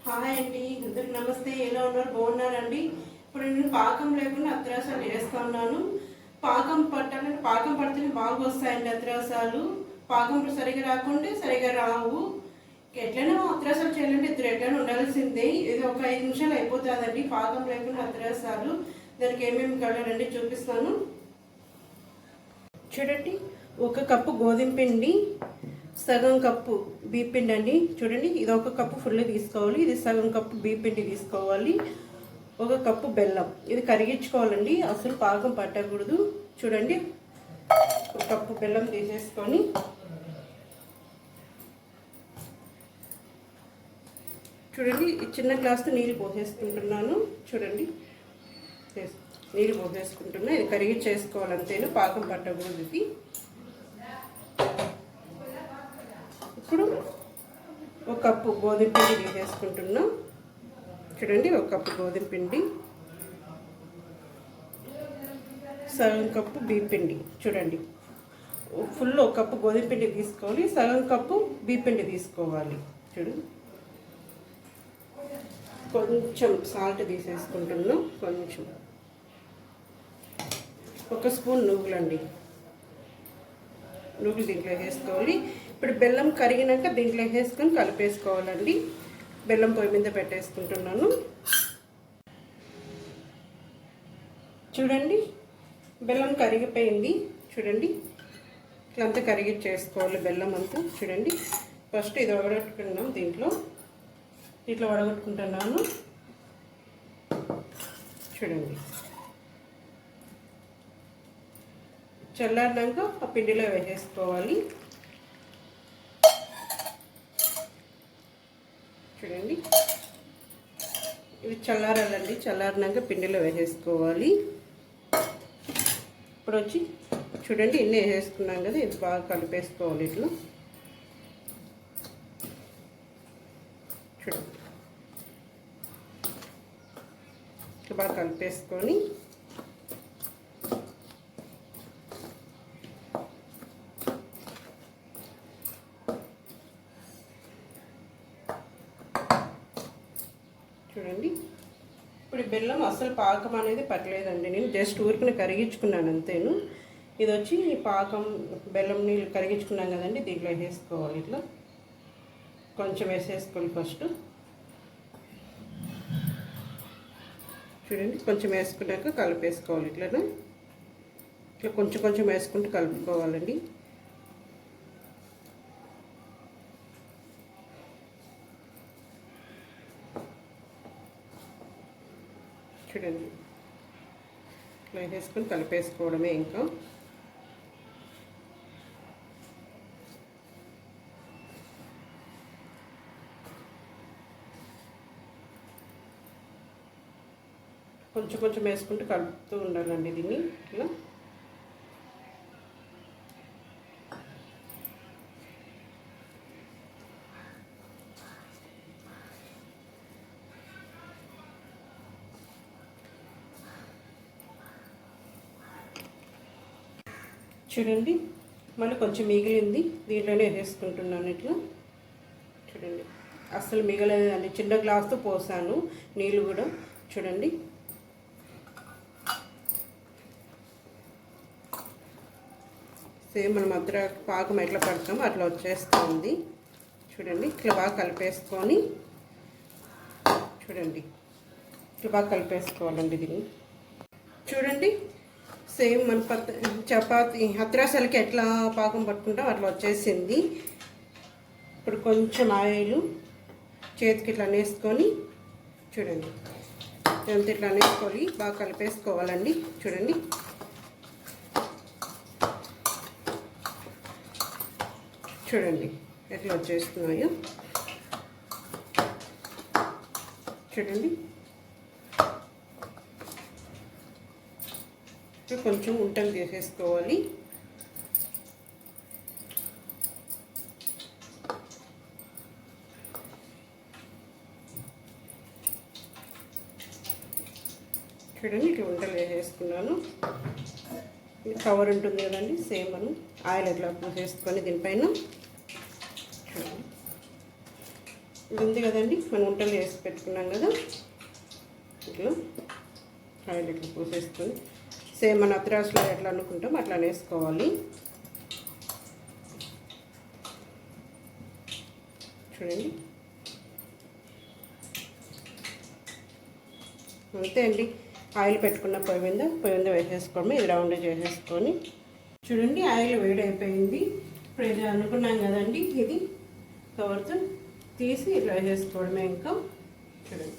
Hi అండి, అందరికి నమస్తే. ఎలా ఉన్నారు? బాగున్నారండి? ఇప్పుడు నేను పాకం లేకుండా అత్రాసాలు వేస్తా ఉన్నాను. పాకం పట్టాలంటే పాకం పడితేనే బాగా వస్తాయండి అత్రాసాలు. పాకం సరిగా రాకుంటే సరిగా రావు. ఎట్లైనా అత్రాసాలు చేయాలంటే ఇద్దరు ఎట్లైనా ఉండాల్సిందే. ఇది ఒక 5 నిమిషాలు అయిపోతుందండి పాకం లేకుండా అత్రాసాలు. దానికి ఏమేమి కావాలండి చూపిస్తాను చూడండి. 1 కప్పు గోధుమ పిండి, సగం కప్పు బియ్యపిండి అండి. చూడండి, ఇది 1 కప్పు ఫుల్ తీసుకోవాలి. ఇది సగం కప్పు బియ్యపిండి తీసుకోవాలి. 1 కప్పు బెల్లం, ఇది కరిగించుకోవాలండి, అసలు పాకం పట్టకూడదు. చూడండి, 1 కప్పు బెల్లం తీసేసుకొని చూడండి చిన్న గ్లాస్తో నీళ్ళు పోసేసుకుంటున్నాను. చూడండి, నీళ్ళు పోసేసుకుంటున్నా. ఇది కరిగించేసుకోవాలి అంతేనా, పాకం పట్టకూడదు ఇది. ఇప్పుడు 1 కప్పు గోధుమ పిండి తీసేసుకుంటున్నాం. చూడండి, 1 కప్పు గోధుమ పిండి, సగం కప్పు బియ్యం పిండి. చూడండి, ఫుల్ 1 కప్పు గోధుమ పిండి తీసుకోవాలి, సగం కప్పు బియ్యం పిండి తీసుకోవాలి. చూడండి, కొంచెం సాల్ట్ తీసేసుకుంటున్నాం. కొంచెం 1 స్పూన్ నువ్వులండి. నువ్వులు దీంట్లో వేసుకోవాలి. ఇప్పుడు బెల్లం కరిగినాక దీంట్లో వేసుకొని కలిపేసుకోవాలండి. బెల్లం పొయ్యి మీద పెట్టేసుకుంటున్నాను. చూడండి, బెల్లం కరిగిపోయింది. చూడండి, ఇట్లంతా కరిగిచ్చేసుకోవాలి బెల్లం అంతా. చూడండి, ఫస్ట్ ఇది వడగొట్టుకున్నాం. దీంట్లో ఇట్లా వడగొట్టుకుంటున్నాను. చూడండి, చల్లారినాక ఆ పిండిలో వేసేసుకోవాలి. చూడండి, ఇది చల్లారాలండి. చల్లారినాక పిండిలో వేసేసుకోవాలి. ఇప్పుడు వచ్చి చూడండి, ఇన్ని వేసేసుకున్నాం కదా, ఇది బాగా కలిపేసుకోవాలి. ఇట్లా చూడండి, ఇట్లా బాగా కలిపేసుకొని చూడండి. ఇప్పుడు బెల్లం అసలు పాకం అనేది పట్టలేదండి. నేను జస్ట్ ఊరికి కరిగించుకున్నాను అంతేను. ఇది వచ్చి పాకం బెల్లం నీళ్ళు కరిగించుకున్నాం కదండి, దీంట్లో వేసేసుకోవాలి. ఇట్లా కొంచెం వేసేసుకోవాలి ఫస్ట్. చూడండి, కొంచెం వేసుకున్నాక కలిపేసుకోవాలి. ఇట్లా కొంచెం కొంచెం వేసుకుంటూ కలుపుకోవాలండి. చూడండి, ఇట్లా వేసుకొని కలిపేసుకోవడమే. ఇంకా కొంచెం కొంచెం వేసుకుంటూ కలుపుతూ ఉండాలండి దీన్ని. ఇట్లా చూడండి, మళ్ళీ కొంచెం మిగిలింది, దీంట్లోనే వేసుకుంటున్నాను. ఇట్లా చూడండి, అస్సలు మిగలేదండి. చిన్న గ్లాస్తో పోసాను నీళ్ళు కూడా. చూడండి, సేమ్ మనం మధ్య పాకం ఎట్లా పడతామో అట్లా వచ్చేస్తుంది. చూడండి, ఇట్లా బాగా కలిపేసుకొని చూడండి, ఇట్లా బాగా కలిపేసుకోవాలండి దీన్ని. చూడండి, సేమ్ మన చపాతీ అత్రాసాలకి ఎట్లా పాకం పట్టుకుంటాం అట్లా వచ్చేసింది. ఇప్పుడు కొంచెం ఆయిల్ చేతికి ఇట్లా అనేసుకొని చూడండి, ఎంత ఇట్లా అనేసుకొని బాగా కలిపేసుకోవాలండి. చూడండి, చూడండి ఎట్లా వచ్చేస్తున్నాయో. చూడండి, కొంచెం ఉంటలు చేసేసుకోవాలి. చూడండి, ఇట్లా ఉంటలు వేసేసుకున్నాను. కవర్ ఉంటుంది కదండి, సేమ్ మనం ఆయిల్ ఎట్లా పూసేసుకొని దీనిపైన ఇది ఉంది కదండి, మనం వంటలు చేసి పెట్టుకున్నాం కదా, ఇట్లా ఆయిల్ ఇట్లా పూసేసుకొని సేమ్ మన అత్రాసులో ఎట్లా అనుకుంటాం అట్లా వేసుకోవాలి. చూడండి, అంతే అండి. ఆయిల్ పెట్టుకున్న పొయ్యి మీద వేసేసుకోవడం, ఇది రౌండ్ చేసేసుకొని. చూడండి, ఆయిల్ వేడైపోయింది. ఇప్పుడు ఇది అనుకున్నాం కదండి, ఇది కవర్తో తీసి ఇట్లా వేసేసుకోవడమే. ఇంకా చూడండి,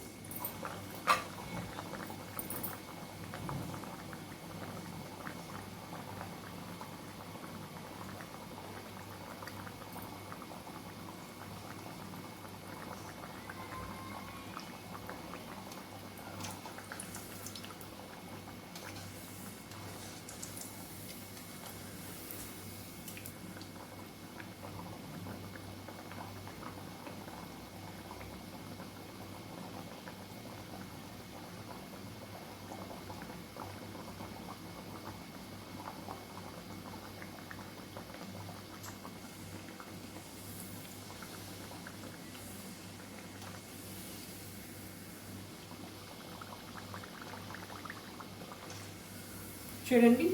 చూడండి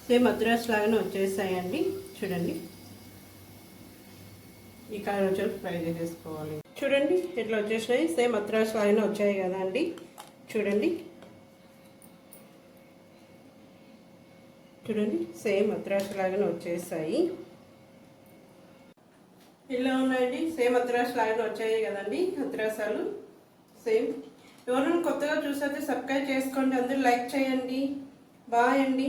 సేమ్ మద్రాస్ లాగానే వచ్చేసాయండి. చూడండి, ఈ కలర్ వచ్చి ఫ్రై చేసేసుకోవాలి. చూడండి ఇట్లా వచ్చేసినాయి, సేమ్ మద్రాస్ లాగానే వచ్చాయి కదా అండి. చూడండి చూడండి సేమ్ మద్రాస్ లాగానే వచ్చేసాయి. ఇలా ఉన్నాయండి, సేమ్ మద్రాస్ లాగానే వచ్చాయి కదండి అత్రాసాలు. సేమ్ ఎవరైనా కొత్తగా చూస్తే సబ్స్క్రైబ్ చేసుకోండి, అందరూ లైక్ చేయండి. బాయ్ అండి.